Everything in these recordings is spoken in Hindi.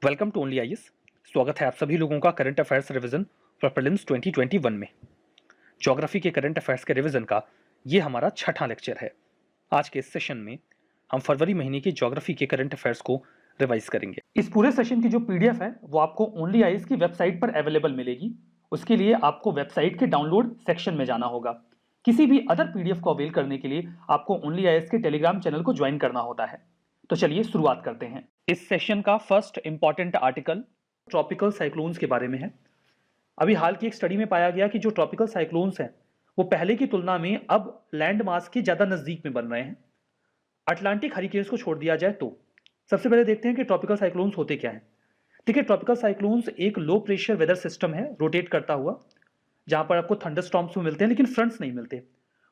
Welcome to only IAS. स्वागत है आप सभी लोगों का current affairs revision for prelims 2021 में। ज्योग्राफी के करंट अफेयर्स के रिवीजन का ये हमारा छठा लेक्चर है। आज के इस सेशन में हम फरवरी महीने की ज्योग्राफी के करंट अफेयर्स को रिवाइज करेंगे। इस पूरे सेशन की जो पीडीएफ है वो आपको ओनली आईएएस की वेबसाइट पर अवेलेबल मिलेगी। उसके लिए आपको वेबसाइट के डाउनलोड सेक्शन में जाना होगा। किसी भी अदर पीडीएफ को अवेल करने के लिए आपको ओनली आईएएस के टेलीग्राम चैनल को ज्वाइन करना होता है। तो चलिए शुरुआत करते हैं। इस सेशन का first important article tropical cyclones के बारे में है। अभी हाल की एक स्टडी में पाया गया कि जो ट्रॉपिकल साइक्लोन्स हैं वो पहले की तुलना में अब लैंड मास के ज्यादा नजदीक में बन रहे हैं। अटलांटिक हरिकेन्स को छोड़ दिया जाए तो सबसे पहले देखते हैं कि ट्रॉपिकल साइक्लोन्स होते क्या हैं। देखिए, ट्रॉपिकल साइक्लोन्स एक लो प्रेशर वेदर सिस्टम है रोटेट करता हुआ, जहां पर आपको थंडरस्टॉर्म्स में मिलते हैं लेकिन फ्रंट्स नहीं मिलते।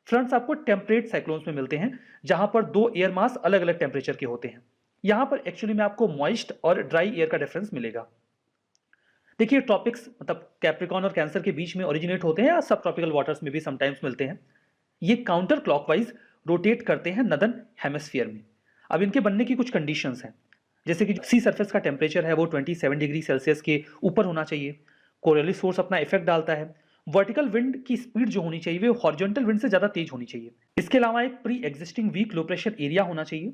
फ्रंट्स आपको टेम्परेट साइक्लोन्स में मिलते हैं, जहां पर दो एयर मास अलग अलग टेम्परेचर के होते हैं। यहां पर एक्चुअली में आपको मॉइस्ट और ड्राई एयर का डिफरेंस मिलेगा। देखिए, ट्रॉपिक्स मतलब कैप्रिकॉन और कैंसर के बीच में ओरिजिनेट होते हैं या सब ट्रॉपिकल वाटर्स में भी समटाइम्स मिलते हैं। ये काउंटर क्लॉकवाइज रोटेट करते हैं नदर्न हेमिस्फीयर में। अब इनके बनने की कुछ कंडीशंस हैं, जैसे कि सी सरफेस का टेम्परेचर है वो 27 डिग्री सेल्सियस के ऊपर होना चाहिए। कोरियोलिस फोर्स अपना इफेक्ट डालता है। वर्टिकल विंड की स्पीड जो होनी चाहिए वो हॉरिजॉन्टल विंड से ज्यादा तेज होनी चाहिए। इसके अलावा एक pre existing weak low pressure area होना चाहिए।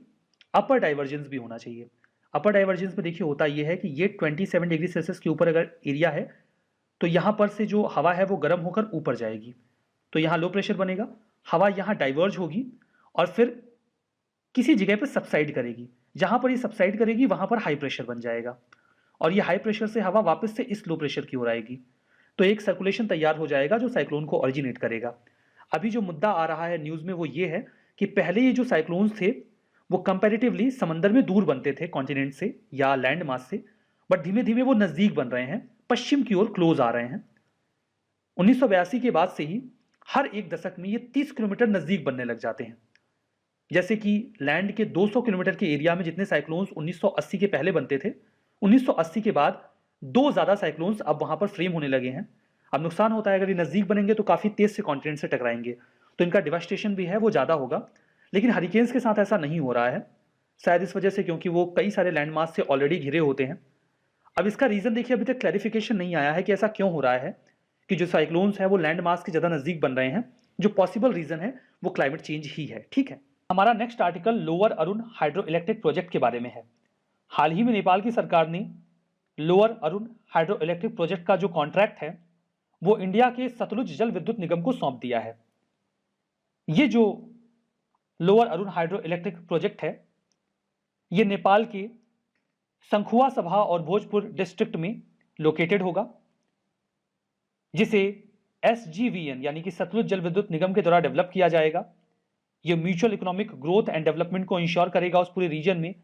अपर डाइवर्जेंस भी होना चाहिए। अपर डाइवर्जेंस में देखिए होता यह है कि ये 27 डिग्री सेल्सियस के ऊपर अगर एरिया है तो यहां पर से जो हवा है वो गर्म होकर ऊपर जाएगी, तो यहां लो प्रेशर बनेगा। हवा यहां डाइवर्ज होगी और फिर किसी जगह पर सबसाइड करेगी। जहां पर ये सबसाइड करेगी वहां पर हाई प्रेशर बन जाएगा और ये हाई प्रेशर से हवा वापस से इस लो प्रेशर की ओर आएगी, तो एक सर्कुलेशन तैयार हो जाएगा जो साइक्लोन को ओरिजिनेट करेगा। अभी जो मुद्दा आ रहा है न्यूज में वो ये है कि पहले ये जो साइक्लोन्स थे वो कंपैरेटिवली समंदर में दूर बनते थे कॉन्टिनेंट से या लैंड मास से, बट धीमे धीमे वो नजदीक बन रहे हैं, पश्चिम की ओर क्लोज आ रहे हैं। 1982 के बाद से ही हर एक दशक में ये 30 किलोमीटर नजदीक बनने लग जाते हैं। जैसे कि लैंड के 200 किलोमीटर के एरिया में जितने साइक्लोन्स 1980 के पहले बनते थे, 1980 के बाद दो ज्यादा साइक्लोन्स अब वहां पर फ्रेम होने लगे हैं। अब नुकसान होता है, अगर ये नजदीक बनेंगे तो काफी तेज से कॉन्टिनेंट से टकराएंगे, तो इनका डिवास्टेशन भी है वो ज्यादा होगा। लेकिन हरिकेन्स के साथ ऐसा नहीं हो रहा है, शायद इस वजह से क्योंकि वो कई सारे लैंडमास से ऑलरेडी घिरे होते हैं। अब इसका रीजन देखिए, अभी तक क्लैरिफिकेशन नहीं आया है कि ऐसा क्यों हो रहा है कि जो साइक्लोन्स है वो लैंड मास के ज्यादा नजदीक बन रहे हैं। जो पॉसिबल रीजन है वो क्लाइमेट चेंज ही है। ठीक है, हमारा next article lower Arun hydro electric project के बारे में है। हाल ही में नेपाल की सरकार ने lower Arun hydro electric project का जो कॉन्ट्रैक्ट है वो इंडिया के सतलुज जल विद्युत निगम को सौंप दिया है। ये जो lower Arun hydro electric project है ये नेपाल के संखुआ सभा और भोजपुर डिस्ट्रिक्ट में लोकेटेड होगा, जिसे SGVN यानी कि सतलुज जल विद्युत निगम के द्वारा डेवलप किया जाएगा। यह mutual economic growth and development को इंश्योर करेगा उस पूरे रीजन में।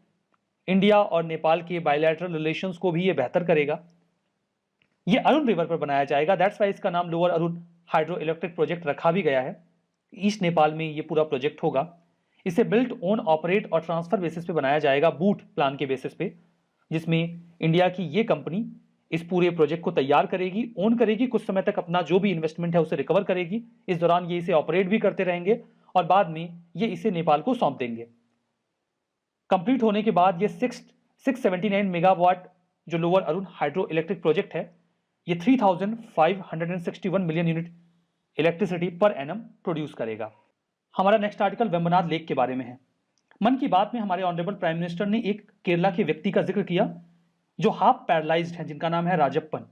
इंडिया और नेपाल के बायलैटरल रिलेशंस को भी यह बेहतर करेगा। यह अरुण रिवर पर बनाया जाएगा, दैट्स वाई इसका नाम lower Arun hydro electric project रखा भी गया है। ईस्ट नेपाल में यह पूरा प्रोजेक्ट होगा। इसे बिल्ट ओन ऑपरेट और ट्रांसफर बेसिस पे बनाया जाएगा, बूट प्लान के बेसिस पे, जिसमें इंडिया की ये कंपनी इस पूरे प्रोजेक्ट को तैयार करेगी, ओन करेगी, कुछ समय तक अपना जो भी इन्वेस्टमेंट है उसे रिकवर करेगी। इस दौरान ये इसे ऑपरेट भी करते रहेंगे और बाद में ये इसे नेपाल को सौंप देंगे। कंप्लीट होने के बाद ये 679 मेगावाट जो lower Arun hydro electric project है ये 3561 million unit electricity per annum produce करेगा। हमारा नेक्स्ट आर्टिकल वेम्बनाड लेक के बारे में है। मन की बात में हमारे ऑनरेबल प्राइम मिनिस्टर ने एक केरला के व्यक्ति का जिक्र किया जो हाफ पैरालाइज्ड है, जिनका नाम है राजप्पन।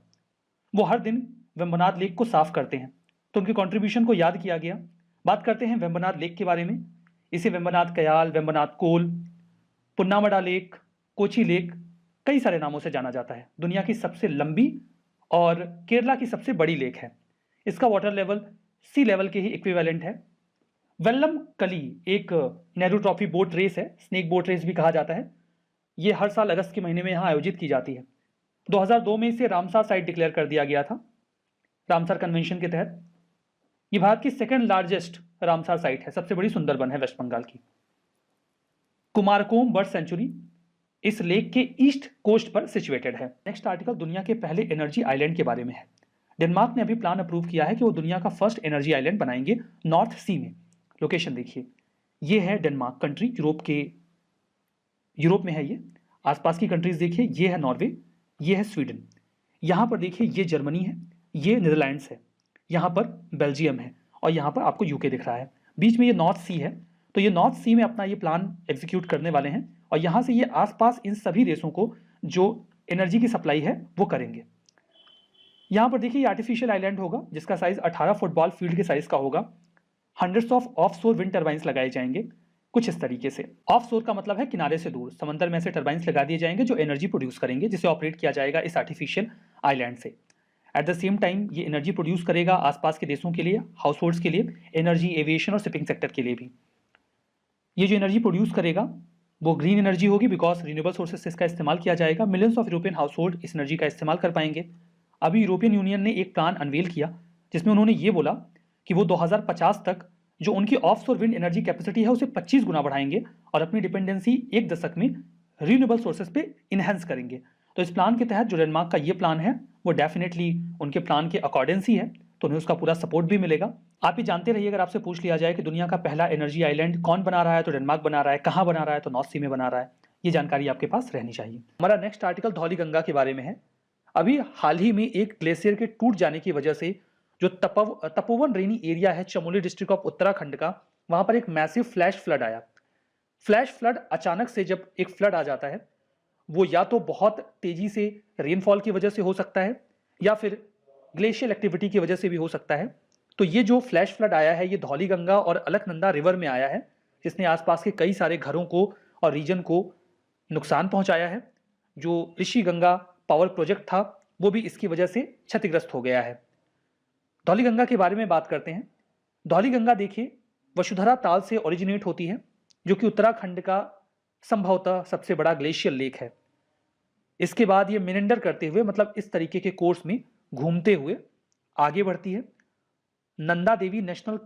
वो हर दिन वेम्बनाड लेक को साफ करते हैं, तो उनके कंट्रीब्यूशन को याद किया गया। बात करते हैं वेम्बनाड लेक के बारे में। इसे वेम्बनाड कयाल, वेम्बनाड कोल, पुन्नामडा लेक, कोची लेक, कई सारे नामों से जाना जाता है। दुनिया की सबसे लंबी और केरला की सबसे बड़ी लेक है। इसका वाटर लेवल सी लेवल के ही इक्विवेलेंट है। वेल्लम कली एक नेहरू ट्रॉफी बोट रेस है, स्नेक बोट रेस भी कहा जाता है। यह हर साल अगस्त के महीने में यहाँ आयोजित की जाती है। 2002 में इसे रामसार साइट डिक्लेयर कर दिया गया था रामसार कन्वेंशन के तहत। यह भारत की सेकंड लार्जेस्ट रामसार साइट है, सबसे बड़ी सुंदरबन है वेस्ट बंगाल की। कुमारकोम बर्ड सेंचुरी इस लेक के ईस्ट कोस्ट पर सिचुएटेड है। नेक्स्ट आर्टिकल दुनिया के पहले एनर्जी आइलैंड के बारे में है। डेनमार्क ने अभी प्लान अप्रूव किया है कि वो दुनिया का फर्स्ट एनर्जी आइलैंड बनाएंगे नॉर्थ सी में। लोकेशन देखिए, ये है डेनमार्क कंट्री, यूरोप में है ये। आसपास की कंट्रीज देखिए, ये है नॉर्वे, ये है स्वीडन, यहाँ पर देखिए ये जर्मनी है, ये नीदरलैंड्स है, यहाँ पर बेल्जियम है और यहाँ पर आपको यूके दिख रहा है। बीच में ये नॉर्थ सी है, तो ये नॉर्थ सी में अपना ये प्लान एग्जीक्यूट करने वाले हैं और यहाँ से ये आसपास इन सभी देशों को जो एनर्जी की सप्लाई है वो करेंगे। यहाँ पर देखिए ये आर्टिफिशियल आइलैंड होगा जिसका साइज 18 फुटबॉल फील्ड के साइज का होगा। Hundreds of of wind turbines लगाए जाएंगे कुछ इस तरीके से। ऑफ का मतलब है किनारे से दूर, समंदर में ऐसे टर्बाइंस लगा दिए जाएंगे जो एनर्जी प्रोड्यूस करेंगे, जिसे ऑपरेट किया जाएगा इस आर्टिफिशियल आइलैंड से। एट द सेम टाइम ये एनर्जी प्रोड्यूस करेगा आसपास के देशों के लिए, हाउस होल्ड्स के लिए, एनर्जी, एविएशन और शिपिंग सेक्टर के लिए भी। ये जो एनर्जी प्रोड्यूस करेगा वो ग्रीन एनर्जी होगी बिकॉज रिन्यूएबल सोर्सेज से इसका इस्तेमाल किया जाएगा। Millions of European house hold इस एनर्जी का इस्तेमाल कर पाएंगे। अभी यूरोपियन यूनियन ने एक प्लान अनवेल किया जिसमें उन्होंने ये बोला कि वो 2050 तक जो उनकी ऑफशोर विंड एनर्जी कैपेसिटी है उसे 25 गुना बढ़ाएंगे और अपनी डिपेंडेंसी एक दशक में रिन्यूएबल सोर्सेज पे इनहेंस करेंगे। तो इस प्लान के तहत जो डेनमार्क का ये प्लान है वो डेफिनेटली उनके प्लान के अकॉर्डेंस ही है, तो उन्हें उसका पूरा सपोर्ट भी मिलेगा। आप ही जानते रहिए, अगर आपसे पूछ लिया जाए कि दुनिया का पहला एनर्जी आइलैंड कौन बना रहा है तो डेनमार्क बना रहा है, कहाँ बना रहा है तो नॉर्थ सी में बना रहा है। ये जानकारी आपके पास रहनी चाहिए। हमारा नेक्स्ट आर्टिकल धौलीगंगा के बारे में है। अभी हाल ही में एक ग्लेशियर के टूट जाने की वजह से जो तपोवन रेनी एरिया है चमोली डिस्ट्रिक्ट ऑफ उत्तराखंड का, वहां पर एक मैसिव फ्लैश फ्लड आया। फ्लैश फ्लड अचानक से जब एक फ्लड आ जाता है वो या तो बहुत तेजी से रेनफॉल की वजह से हो सकता है या फिर ग्लेशियल एक्टिविटी की वजह से भी हो सकता है। तो ये जो फ्लैश फ्लड आया है ये धौलीगंगा और अलकनंदा रिवर में आया है, जिसने आसपास के कई सारे घरों को और रीजन को नुकसान पहुंचाया है। जो ऋषि गंगा पावर प्रोजेक्ट था वो भी इसकी वजह से क्षतिग्रस्त हो गया है। धौलीगंगा के बारे में बात करते हैं। धौलीगंगा देखिए वसुधरा ताल से ओरिजिनेट होती है जो कि उत्तराखंड का संभवतः सबसे बड़ा ग्लेशियर लेक है। इसके बाद ये मिनेंडर करते हुए मतलब इस तरीके के कोर्स में घूमते हुए आगे बढ़ती है। नंदा देवी नेशनल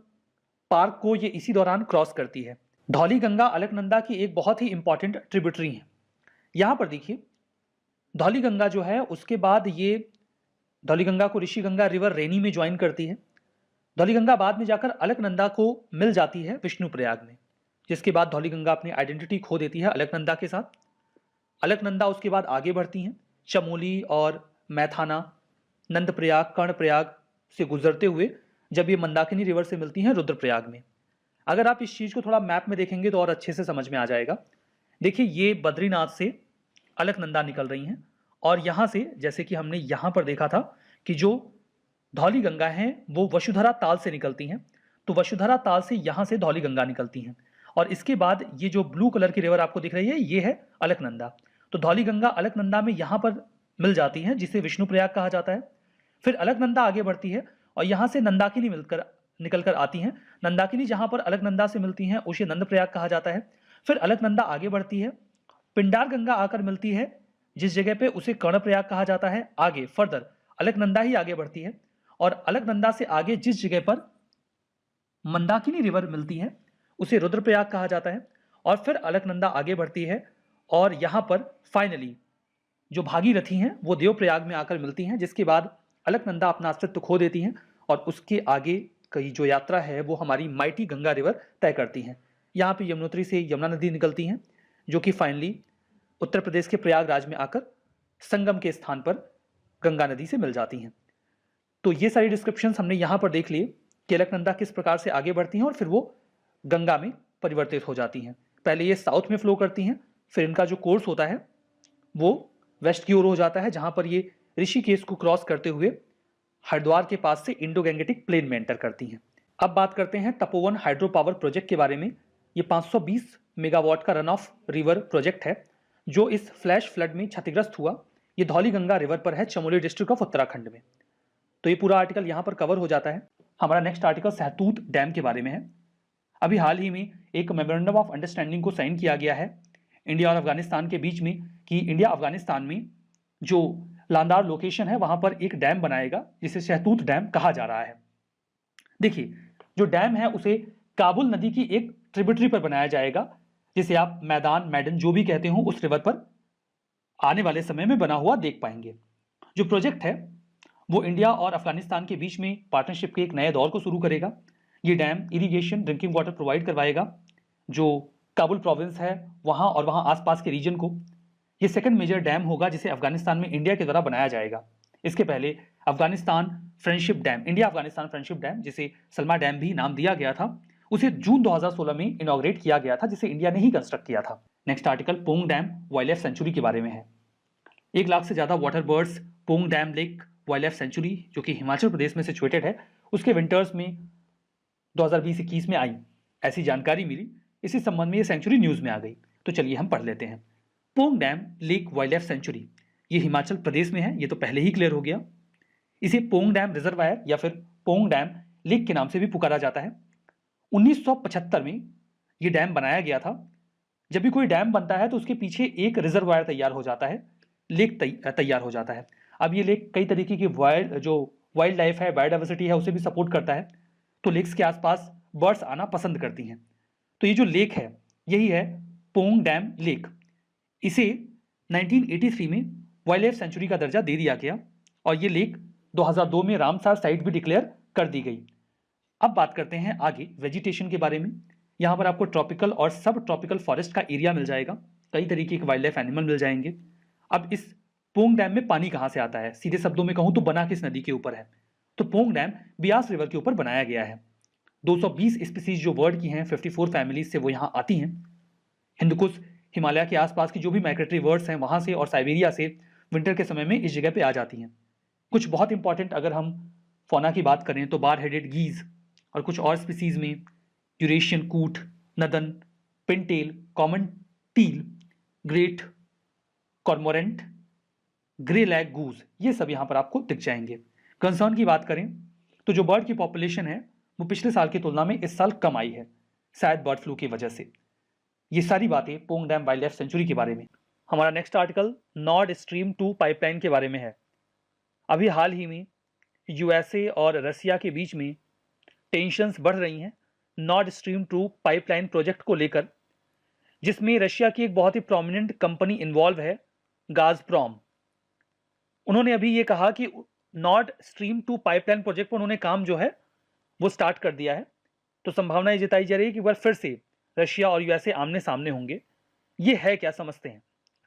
पार्क को ये इसी दौरान क्रॉस करती है। धौलीगंगा अलकनंदा की एक बहुत ही इंपॉर्टेंट ट्रिब्यूटरी है। यहां पर देखिए धौलीगंगा जो है उसके बाद ये धौलीगंगा को ऋषिगंगा रिवर रेनी में ज्वाइन करती है। धौलीगंगा बाद में जाकर अलकनंदा को मिल जाती है विष्णुप्रयाग में, जिसके बाद धौलीगंगा अपनी आइडेंटिटी खो देती है अलकनंदा के साथ। अलकनंदा उसके बाद आगे बढ़ती हैं चमोली और मैथाना, नंदप्रयाग, कर्णप्रयाग से गुजरते हुए जब ये मंदाकिनी रिवर से मिलती हैं रुद्रप्रयाग में। अगर आप इस चीज़ को थोड़ा मैप में देखेंगे तो और अच्छे से समझ में आ जाएगा। देखिए ये बद्रीनाथ से अलकनंदा निकल रही हैं और यहाँ से जैसे कि हमने यहाँ पर देखा था कि जो धौलीगंगा हैं वो वसुधरा ताल से निकलती हैं, तो वसुधरा ताल से यहाँ से धौलीगंगा निकलती हैं और इसके बाद ये जो ब्लू कलर की रिवर आपको दिख रही है ये है अलकनंदा। तो धौलीगंगा अलकनंदा में यहाँ पर मिल जाती हैं जिसे विष्णुप्रयाग कहा जाता है। फिर अलकनंदा आगे बढ़ती है और यहाँ से नंदाकिनी निकल कर आती हैं। नंदाकिनी जहाँ पर अलकनंदा से मिलती हैं उसे नंदप्रयाग कहा जाता है। फिर अलकनंदा आगे बढ़ती है, पिंडार गंगा आकर मिलती है जिस जगह पे उसे कर्णप्रयाग कहा जाता है। आगे फर्दर अलकनंदा ही आगे बढ़ती है और अलकनंदा से आगे जिस जगह पर मंदाकिनी रिवर मिलती है उसे रुद्रप्रयाग कहा जाता है। और फिर अलकनंदा आगे बढ़ती है और यहाँ पर फाइनली जो भागीरथी हैं वो देवप्रयाग में आकर मिलती हैं, जिसके बाद अलकनंदा अपना अस्तित्व खो देती हैं और उसके आगे की जो यात्रा है वो हमारी माइटी गंगा रिवर तय करती हैं। यहाँ पे यमुनोत्री से यमुना नदी निकलती हैं जो कि फाइनली उत्तर प्रदेश के प्रयागराज में आकर संगम के स्थान पर गंगा नदी से मिल जाती हैं। तो ये सारी डिस्क्रिप्शंस हमने यहाँ पर देख लिए कि अलकनंदा किस प्रकार से आगे बढ़ती हैं और फिर वो गंगा में परिवर्तित हो जाती हैं। पहले ये साउथ में फ्लो करती हैं, फिर इनका जो कोर्स होता है वो वेस्ट की ओर हो जाता है जहाँ पर ये ऋषिकेश को क्रॉस करते हुए हरिद्वार के पास से इंडो गैंगेटिक प्लेन में एंटर करती हैं। अब बात करते हैं तपोवन हाइड्रो पावर प्रोजेक्ट के बारे में। ये 520 मेगावाट का रन ऑफ रिवर प्रोजेक्ट है जो इस फ्लैश फ्लड में क्षतिग्रस्त हुआ। ये धौलीगंगा रिवर पर है चमोली डिस्ट्रिक्ट ऑफ उत्तराखंड में। तो ये पूरा आर्टिकल यहाँ पर कवर हो जाता है। हमारा नेक्स्ट आर्टिकल सहतूत डैम के बारे में है। अभी हाल ही में एक मेमोरेंडम ऑफ अंडरस्टैंडिंग को साइन किया गया है इंडिया और अफगानिस्तान के बीच में कि इंडिया अफगानिस्तान में जो लांदार लोकेशन है वहां पर एक डैम बनाएगा जिसे सहतूत डैम कहा जा रहा है। देखिए जो डैम है उसे काबुल नदी की एक ट्रिब्यूटरी पर बनाया जाएगा जिसे आप मैडन जो भी कहते हो उस रिवर पर आने वाले समय में बना हुआ देख पाएंगे। जो प्रोजेक्ट है वो इंडिया और अफगानिस्तान के बीच में पार्टनरशिप के एक नए दौर को शुरू करेगा। ये dam irrigation drinking water provide करवाएगा जो काबुल प्रोविंस है वहाँ और वहाँ आसपास के रीजन को। ये सेकंड मेजर डैम होगा जिसे अफगानिस्तान में इंडिया के द्वारा बनाया जाएगा। इसके पहले Afghanistan friendship dam, India Afghanistan friendship dam, जिसे सलमा डैम भी नाम दिया गया था, उसे जून 2016 में इनॉग्रेट किया गया था, जिसे इंडिया ने ही कंस्ट्रक्ट किया था। Next article Pong dam wild life sanctuary के बारे में है। 1 लाख से ज्यादा water birds Pong dam lake wild life sanctuary, जो कि हिमाचल प्रदेश में सिचुएटेड है, उसके विंटर्स में 2020-21 में आई, ऐसी जानकारी मिली। इसी संबंध में ये सेंचुरी न्यूज में आ गई, तो चलिए हम पढ़ लेते हैं। Pong dam lake wild life sanctuary, ये हिमाचल प्रदेश में है, ये तो पहले ही क्लियर हो गया। इसे पोंग डैम रिजर्वायर या फिर पोंग डैम लेक के नाम से भी पुकारा जाता है। 1975 में ये डैम बनाया गया था। जब भी कोई डैम बनता है तो उसके पीछे एक रिजर्वायर तैयार हो जाता है, लेक तैयार हो जाता है। अब ये लेक कई तरीके की वाइल्ड लाइफ है, बायोडाइवर्सिटी है, उसे भी सपोर्ट करता है, तो लेक्स के आसपास बर्ड्स आना पसंद करती हैं। तो ये जो लेक है यही है पोंग डैम लेक। इसे 1983 में वाइल्ड लाइफ सेंचुरी का दर्जा दे दिया गया और ये लेक 2002 में रामसार साइट भी डिक्लेयर कर दी गई। अब बात करते हैं आगे वेजिटेशन के बारे में। यहाँ पर आपको ट्रॉपिकल और सब ट्रॉपिकल फॉरेस्ट का एरिया मिल जाएगा, कई तरीके के वाइल्ड लाइफ एनिमल मिल जाएंगे। अब इस पोंग डैम में पानी कहाँ से आता है, सीधे शब्दों में कहूँ तो बना किस नदी के ऊपर है, तो पोंग डैम बियास रिवर के ऊपर बनाया गया है। 220 स्पीसीज जो बर्ड की हैं, 54 फैमिलीज से वो यहाँ आती हैं। हिंदकुश हिमालय के आसपास की जो भी माइग्रेटरी बर्ड्स हैं वहाँ से और साइबेरिया से विंटर के समय में इस जगह पे आ जाती हैं। कुछ बहुत इंपॉर्टेंट अगर हम फौना की बात करें तो बार हेडेड गीज और कुछ और स्पीसीज में यूरेशियन कूट, नदन, pintail, common teal, great cormorant, greylag goose, ये सब यहाँ पर आपको दिख जाएंगे। कंसर्न की बात करें तो जो बर्ड की पॉपुलेशन है वो पिछले साल की तुलना में इस साल कम आई है, शायद बर्ड फ्लू की वजह से। ये सारी बातें Pong dam wild life sanctuary के बारे में। हमारा next article Nord stream 2 pipeline के बारे में है। अभी हाल ही में यूएसए और रसिया के बीच में टेंशंस बढ़ रही हैं नॉर्ड स्ट्रीम 2 पाइपलाइन प्रोजेक्ट को लेकर, जिसमें रशिया की एक बहुत ही प्रोमिनेंट कंपनी इन्वॉल्व है, गाज़प्रॉम। उन्होंने अभी ये कहा कि नॉर्ड स्ट्रीम 2 पाइपलाइन प्रोजेक्ट पर उन्होंने काम जो है वो स्टार्ट कर दिया है। तो संभावना ये जताई जा रही है कि बार फिर से रशिया और यूएसए आमने सामने होंगे। ये है क्या, समझते हैं।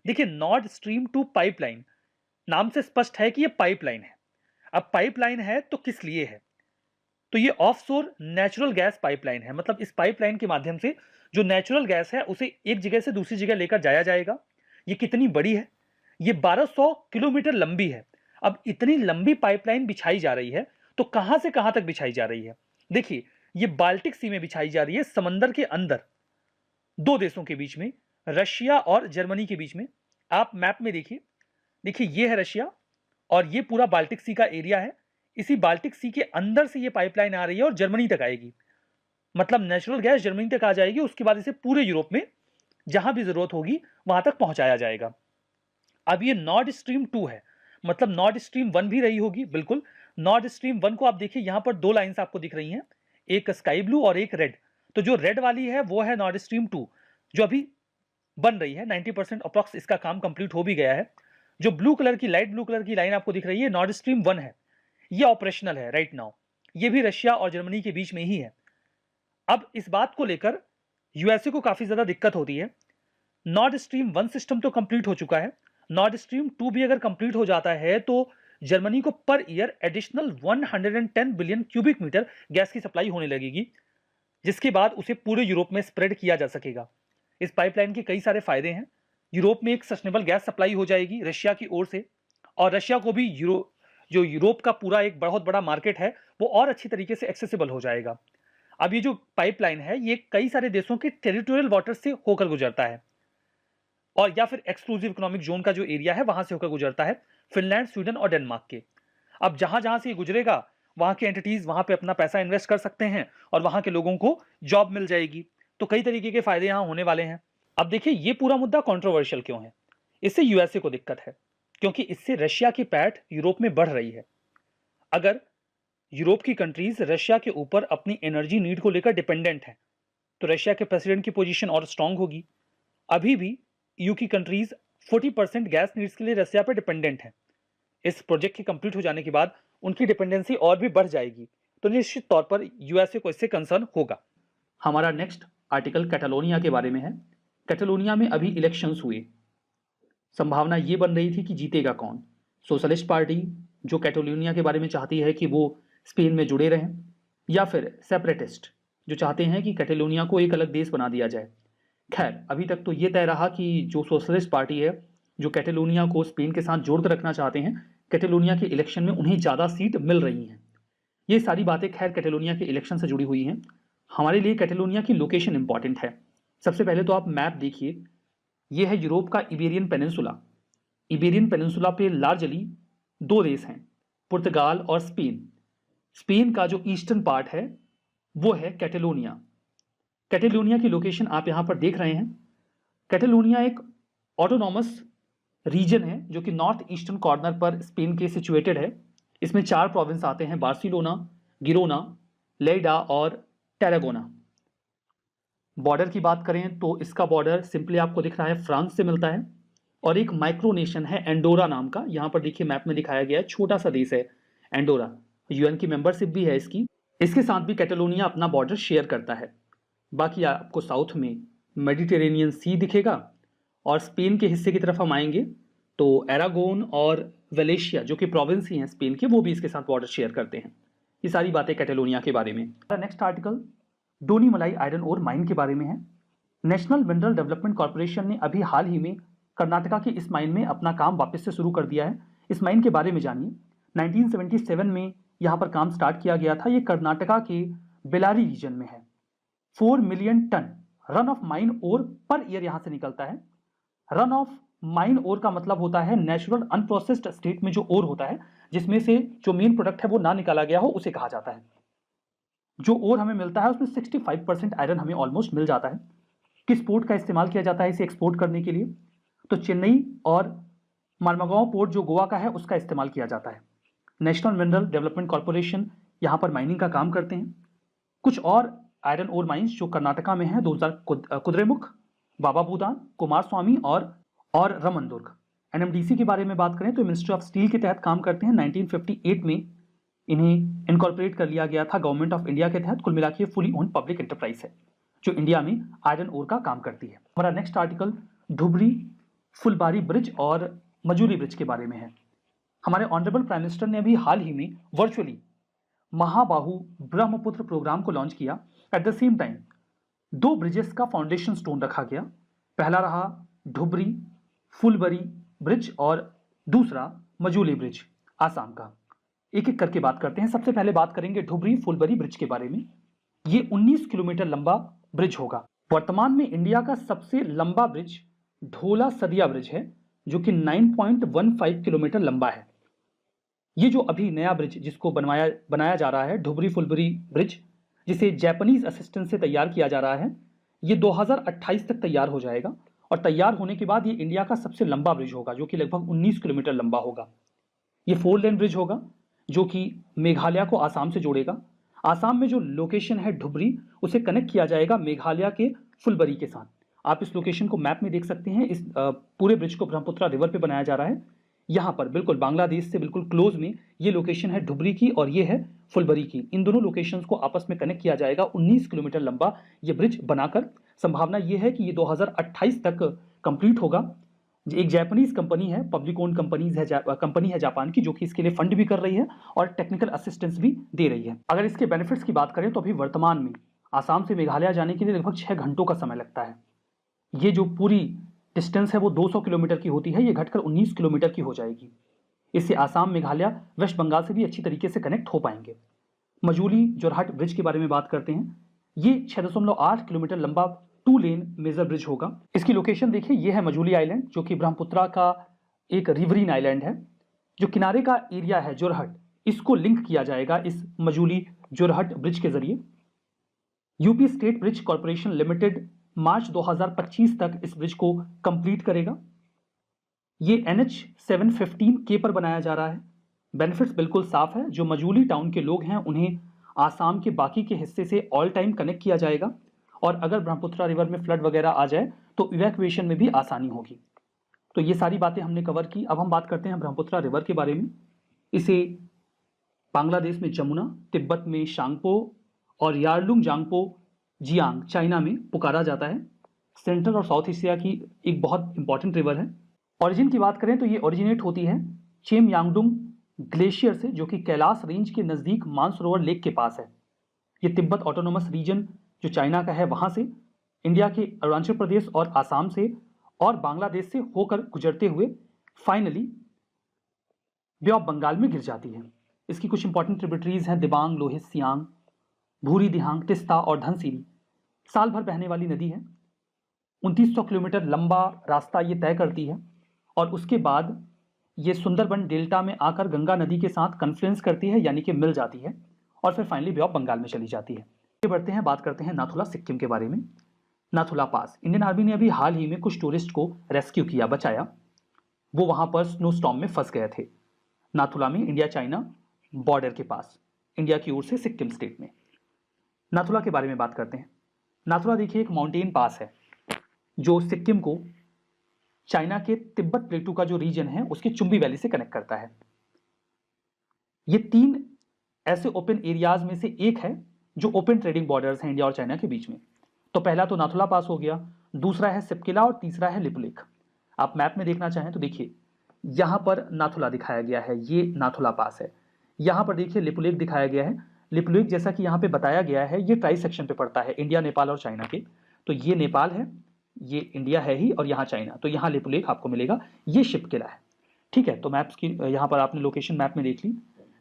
देखिए, नॉर्ड स्ट्रीम 2 पाइपलाइन नाम से स्पष्ट है कि ये पाइपलाइन है। अब पाइपलाइन है तो किस लिए है, तो ये ऑफशोर नेचुरल गैस पाइपलाइन है। मतलब इस पाइपलाइन के माध्यम से जो नेचुरल गैस है उसे एक जगह से दूसरी जगह लेकर जाया जाएगा। ये कितनी बड़ी है, ये 1200 किलोमीटर लंबी है। अब इतनी लंबी पाइपलाइन बिछाई जा रही है तो कहां से कहां तक बिछाई जा रही है। देखिए, ये बाल्टिक सी में बिछाई जा रही है, समंदर के अंदर, दो देशों के बीच में, रशिया और जर्मनी के बीच में। आप मैप में देखिए, देखिए ये है रशिया और ये पूरा बाल्टिक सी का एरिया है। इसी बाल्टिक सी के अंदर से ये पाइपलाइन आ रही है और जर्मनी तक आएगी। मतलब नेचुरल गैस जर्मनी तक आ जाएगी, उसके बाद इसे पूरे यूरोप में जहां भी जरूरत होगी वहां तक पहुंचाया जाएगा। अब ये नॉर्ड स्ट्रीम 2 है, मतलब नॉर्ड स्ट्रीम 1 भी रही होगी, बिल्कुल। नॉर्ड स्ट्रीम 1 को आप देखिए, यहां पर दो लाइंस आपको दिख रही हैं, एक स्काई ब्लू और एक रेड। तो जो रेड वाली है वो है नॉर्ड स्ट्रीम 2 जो अभी बन रही है। 90% अप्रॉक्स इसका काम कंप्लीट हो भी गया है। जो ब्लू कलर की, लाइट ब्लू कलर की लाइन आपको दिख रही है, नॉर्ड स्ट्रीम 1 है। ये ऑपरेशनल है राइट नाउ। ये भी रशिया और जर्मनी के बीच में ही है। अब इस बात को लेकर यूएसए को काफी ज्यादा दिक्कत होती है। नॉर्ड स्ट्रीम 1 सिस्टम तो कंप्लीट हो चुका है, नॉर्ड स्ट्रीम 2 भी अगर कंप्लीट हो जाता है तो जर्मनी को per year additional 110 billion cubic metre gas की सप्लाई होने लगेगी, जिसके बाद उसे पूरे यूरोप में स्प्रेड किया जा सकेगा। इस पाइपलाइन के कई सारे फायदे हैं। यूरोप में एक सस्टेनेबल गैस सप्लाई हो जाएगी रशिया की ओर से, और रशिया को भी जो यूरोप का पूरा एक बहुत बड़ा मार्केट है वो और अच्छी तरीके से एक्सेसिबल हो जाएगा। अब ये जो पाइपलाइन है ये कई सारे देशों के टेरिटोरियल वाटर से होकर गुजरता है, और या फिर एक्सक्लूसिव इकोनॉमिक जोन का जो एरिया है वहां से होकर गुजरता है, फिनलैंड, स्वीडन और डेनमार्क के। अब जहां जहां से ये गुजरेगा वहां के एंटिटीज वहां पे अपना पैसा इन्वेस्ट कर सकते हैं और वहां के लोगों को जॉब मिल जाएगी। तो कई तरीके के फायदे यहां होने वाले हैं। अब देखिए, ये पूरा मुद्दा कंट्रोवर्शियल क्यों है। इससे यूएसए को दिक्कत है क्योंकि इससे रशिया की पैठ यूरोप में बढ़ रही है। अगर यूरोप की कंट्रीज रशिया के ऊपर अपनी एनर्जी नीड को लेकर डिपेंडेंट है तो रशिया के प्रेसिडेंट की पोजीशन और स्ट्रांग होगी। अभी भी ईयू की कंट्रीज 40% गैस नीड्स के लिए रशिया पर डिपेंडेंट है। इस प्रोजेक्ट के कंप्लीट हो जाने के बाद उनकी डिपेंडेंसी और भी बढ़ जाएगी, तो निश्चित तौर पर यूएसए को इससे कंसर्न होगा। हमारा नेक्स्ट आर्टिकल कैटालोनिया के बारे में है। कैटालोनिया में अभी इलेक्शंस हुए। संभावना ये बन रही थी कि जीतेगा कौन, सोशलिस्ट पार्टी जो कैटेलोनिया के बारे में चाहती है कि वो स्पेन में जुड़े रहें, या फिर सेपरेटिस्ट जो चाहते हैं कि कैटेलोनिया को एक अलग देश बना दिया जाए। खैर, अभी तक तो ये तय रहा कि जो सोशलिस्ट पार्टी है, जो कैटेलोनिया को स्पेन के साथ जोड़ कर रखना चाहते हैं, कैटेलोनिया के इलेक्शन में उन्हें ज़्यादा सीट मिल रही हैं। ये सारी बातें खैर कैटेलोनिया के इलेक्शन से जुड़ी हुई हैं। हमारे लिए कैटेलोनिया की लोकेशन इंपॉर्टेंट है। सबसे पहले तो आप मैप देखिए, ये है यूरोप का इबेरियन पेनिनसुला। इबेरियन पेनिनसुला पे लार्जली दो देश हैं, पुर्तगाल और स्पेन। स्पेन का जो ईस्टर्न पार्ट है वो है कैटेलोनिया। कैटेलोनिया की लोकेशन आप यहाँ पर देख रहे हैं। कैटेलोनिया एक ऑटोनॉमस रीजन है जो कि नॉर्थ ईस्टर्न कॉर्नर पर स्पेन के सिचुएटेड है। इसमें 4 प्रोविंस आते हैं, बार्सिलोना, गिरोना, लेइडा और टैरागोना। बॉर्डर की बात करें तो इसका बॉर्डर सिंपली आपको दिख रहा है फ्रांस से मिलता है, और एक माइक्रोनेशन है एंडोरा नाम का। यहाँ पर देखिए मैप में दिखाया गया है, छोटा सा देश है एंडोरा, यूएन की मेंबरशिप भी है इसकी। इसके साथ भी कैटेलोनिया अपना बॉर्डर शेयर करता है। बाकी आपको साउथ में मेडिटेरेनियन सी दिखेगा, और स्पेन के हिस्से की तरफ हम आएंगे तो एरागोन और वेलेशिया जो कि प्रोविंस ही हैं स्पेन के, वो भी इसके साथ बॉर्डर शेयर करते हैं। ये सारी बातें कैटेलोनिया के बारे में। नेक्स्ट आर्टिकल डोनी मलाई आयरन ओर माइन के बारे में है। नेशनल मिनरल डेवलपमेंट कॉर्पोरेशन ने अभी हाल ही में कर्नाटका की इस माइन में अपना काम वापस से शुरू कर दिया है। इस माइन के बारे में जानिए। 1977 में यहाँ पर काम स्टार्ट किया गया था। ये कर्नाटका के बेलारी रीजन में है। 4 million ton run of mine ore per year यहाँ से निकलता है। रन ऑफ माइन ओर का मतलब होता है नेचुरल अनप्रोसेस्ड स्टेट में जो ओर होता है, जिसमें से जो मेन प्रोडक्ट है वो ना निकाला गया हो, उसे कहा जाता है। जो ओर हमें मिलता है उसमें 65% आयरन हमें ऑलमोस्ट मिल जाता है। किस पोर्ट का इस्तेमाल किया जाता है इसे एक्सपोर्ट करने के लिए? तो चेन्नई और मार्मागांव पोर्ट जो गोवा का है उसका इस्तेमाल किया जाता है। नेशनल मिनरल डेवलपमेंट कॉर्पोरेशन यहाँ पर माइनिंग का काम करते हैं। कुछ और आयरन ओर माइंस जो कर्नाटका में है, कुद्रेमुख, बाबा बूदान, कुमार स्वामी और रमनदुर्ग। एनएमडीसी के बारे में बात करें तो मिनिस्ट्री ऑफ स्टील के तहत काम करते हैं। 1958 में इन्हें इनकॉर्पोरेट कर लिया गया था गवर्नमेंट ऑफ इंडिया के तहत। कुल मिला के फुली ओन पब्लिक एंटरप्राइज है जो इंडिया में आयरन ओर का काम करती है। हमारा नेक्स्ट आर्टिकल धुबरी फुलबारी ब्रिज और मजूली ब्रिज के बारे में है। हमारे ऑनरेबल प्राइम मिनिस्टर ने अभी हाल ही में वर्चुअली महाबाहु ब्रह्मपुत्र प्रोग्राम को लॉन्च किया। At the same time 2 bridges का फाउंडेशन स्टोन रखा गया। पहला रहा धुबरी फुलबरी ब्रिज और दूसरा मजूली ब्रिज आसाम का। एक एक करके बात करते हैं। सबसे पहले बात करेंगे धुबरी फुलबरी ब्रिज के बारे में। ये 19 किलोमीटर लंबा ब्रिज होगा। वर्तमान में इंडिया का सबसे लंबा ब्रिज ढोला सदिया ब्रिज है जो कि 9.15 किलोमीटर लंबा है। ये जो अभी नया ब्रिज जिसको बनाया जा रहा है धुबरी फुलबरी ब्रिज, जिसे जापानीज असिस्टेंस से तैयार किया जा रहा है, ये 2028 तक तैयार हो जाएगा और तैयार होने के बाद ये इंडिया का सबसे लंबा ब्रिज होगा जो कि लगभग 19 किलोमीटर लंबा होगा। ये 4 लेन ब्रिज होगा जो कि मेघालय को आसाम से जोड़ेगा। आसाम में जो लोकेशन है धुबरी, उसे कनेक्ट किया जाएगा मेघालय के फुलबरी के साथ। आप इस लोकेशन को मैप में देख सकते हैं। इस पूरे ब्रिज को ब्रह्मपुत्रा रिवर पे बनाया जा रहा है। यहाँ पर बिल्कुल बांग्लादेश से बिल्कुल क्लोज में ये लोकेशन है धुबरी की और ये है फुलबरी की। इन दोनों लोकेशंस को आपस में कनेक्ट किया जाएगा 19 किलोमीटर लंबा ये ब्रिज बनाकर। संभावना ये है कि ये 2028 तक कंप्लीट होगा। एक जापानीज कंपनी है, पब्लिक ओन्ड कंपनी है जापान की, जो कि इसके लिए फंड भी कर रही है और टेक्निकल असिस्टेंस भी दे रही है। अगर इसके बेनिफिट्स की बात करें तो अभी वर्तमान में आसाम से मेघालय जाने के लिए लगभग 6 घंटों का समय लगता है। ये जो पूरी डिस्टेंस है वो 200 किलोमीटर की होती है, ये घटकर 19 किलोमीटर की हो जाएगी। इससे आसाम, मेघालय, वेस्ट बंगाल से भी अच्छी तरीके से कनेक्ट हो पाएंगे। मजूली जोरहाट ब्रिज के बारे में बात करते हैं। ये 6.8 किलोमीटर लंबा 2 लेन मेजर ब्रिज होगा। इसकी लोकेशन देखिए, ये है मजूली आइलैंड जो कि ब्रह्मपुत्रा का एक रिवरीन आइलैंड है। जो किनारे का एरिया है जोरहट, इसको लिंक किया जाएगा इस मजूली जोरहट ब्रिज के जरिए। UP state bridge corporation limited March 2025 तक इस ब्रिज को कंप्लीट करेगा। ये NH 715K पर बनाया जा रहा है। बेनिफिट्स बिल्कुल साफ है। जो मजूली टाउन के लोग हैं उन्हें आसाम के बाकी के हिस्से से ऑल टाइम कनेक्ट किया जाएगा और अगर ब्रह्मपुत्रा रिवर में फ्लड वगैरह आ जाए तो इवैक्यूएशन में भी आसानी होगी। तो ये सारी बातें हमने कवर की। अब हम बात करते हैं ब्रह्मपुत्रा रिवर के बारे में। इसे बांग्लादेश में जमुना, तिब्बत में शांगपो और यारलुंग जांगपो जियांग चाइना में पुकारा जाता है। सेंट्रल और साउथ एशिया की एक बहुत इंपॉर्टेंट रिवर है ओरिजिन की बात करें तो ये ओरिजिनेट होती है चेमयांगडुंग ग्लेशियर से, जो कि कैलाश रेंज के नज़दीक मानसरोवर लेक के पास है। ये तिब्बत ऑटोनोमस रीजन जो चाइना का है वहाँ से, इंडिया के अरुणाचल प्रदेश और आसाम से और बांग्लादेश से होकर गुजरते हुए फाइनली बे ऑफ बंगाल में गिर जाती है। इसकी कुछ इंपॉर्टेंट ट्रिब्यूटरीज हैं दिबांग, लोहित, सियांग, भूरी दिहांग, तिस्ता और धनसिरी। साल भर बहने वाली नदी है। 2900 किलोमीटर लंबा रास्ता ये तय करती है और उसके बाद ये सुंदरबन डेल्टा में आकर गंगा नदी के साथ कन्फ्लुएंस करती है, यानी कि मिल जाती है और फिर फाइनली बे ऑफ बंगाल में चली जाती है। आगे बढ़ते हैं, बात करते हैं नाथुला सिक्किम के बारे में। नाथुला पास, इंडियन आर्मी ने अभी हाल ही में कुछ टूरिस्ट को रेस्क्यू किया, बचाया। वो वहां पर स्नो स्टॉर्म में फंस गए थे, नाथुला में, इंडिया चाइना बॉर्डर के पास, इंडिया की ओर से सिक्किम स्टेट में। नाथुला के बारे में बात करते हैं। नाथुला देखिए एक माउंटेन पास है जो सिक्किम को चाइना के तिब्बत प्लेटू का जो रीजन है उसके चुंबी वैली से कनेक्ट करता है। ये 3 ऐसे ओपन एरियाज में से एक है जो ओपन ट्रेडिंग बॉर्डर्स हैं इंडिया और चाइना के बीच में। तो पहला तो नाथुला पास हो गया, दूसरा है सिपकिला और तीसरा है लिपुलेख। आप मैप में देखना चाहें तो देखिए यहां पर नाथुला दिखाया गया है, ये नाथुला पास है। यहां पर देखिए लिपुलेख दिखाया गया है। लिपुलेख जैसा कि यहां पे बताया गया है ये ट्राई सेक्शन पे पड़ता है, इंडिया, नेपाल और चाइना के। तो ये नेपाल है, ये इंडिया है ही और यहाँ चाइना, तो यहाँ लिपुलेख आपको मिलेगा, ये शिपकिला है। ठीक है, तो मैप्स की यहाँ पर आपने लोकेशन मैप में देख ली।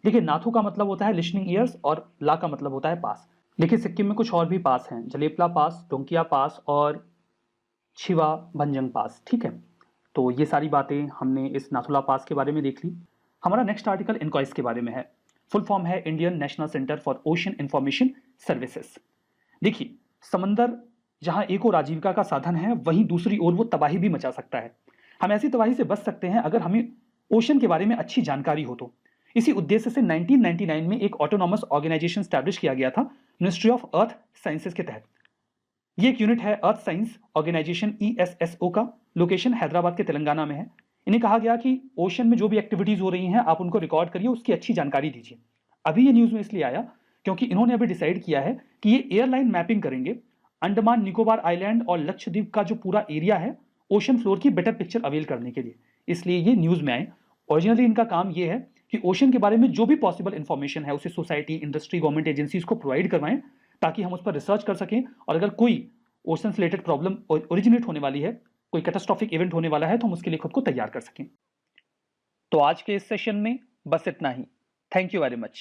देखिए नाथू का मतलब होता है लिसनिंग ईयर्स और ला का मतलब होता है पास। देखिए सिक्किम में कुछ और भी पास हैं, जलेपला पास, डोंकिया पास और छिवा भंजंग पास। ठीक है, तो ये सारी बातें हमने इस नाथुला पास के बारे में देख ली। हमारा नेक्स्ट आर्टिकल इनकॉइस के बारे में है। फुल फॉर्म है Indian national centre for ocean information services. देखिए समंदर जहां एक और आजीविका का साधन है, वहीं दूसरी ओर वो तबाही भी मचा सकता है। हम ऐसी तबाही से बच सकते हैं अगर हमें ओशन के बारे में अच्छी जानकारी हो तो। इसी उद्देश्य से 1999 में एक ऑटोनॉमस ऑर्गेनाइजेशन स्टैब्लिश किया गया था मिनिस्ट्री ऑफ अर्थ साइंसेज के तहत। ये एक यूनिट है अर्थ साइंस ऑर्गेनाइजेशन ESSO का, लोकेशन हैदराबाद के तेलंगाना में है। इन्हें कहा गया कि ओशन में जो भी एक्टिविटीज हो रही हैं आप उनको रिकॉर्ड करिए, उसकी अच्छी जानकारी दीजिए। अभी ये न्यूज में इसलिए आया क्योंकि इन्होंने अभी डिसाइड किया है कि ये एयरलाइन मैपिंग करेंगे अंडमान निकोबार आइलैंड और लक्षद्वीप का जो पूरा एरिया है ओशन फ्लोर की बेटर पिक्चर अवेल करने के लिए, इसलिए ये न्यूज में आए। ओरिजिनली इनका काम ये है कि ओशन के बारे में जो भी पॉसिबल इंफॉर्मेशन है उसे सोसाइटी, इंडस्ट्री, गवर्नमेंट एजेंसीज को प्रोवाइड करवाएं ताकि हम उस पर रिसर्च कर सकें और अगर कोई ओशन से रिलेटेड प्रॉब्लम ओरिजिनेट होने वाली है, कोई कैटास्ट्रॉफिक इवेंट होने वाला है, तो हम उसके लिए खुद को तैयार कर सकें। तो आज के इस सेशन में बस इतना ही। Thank you very much.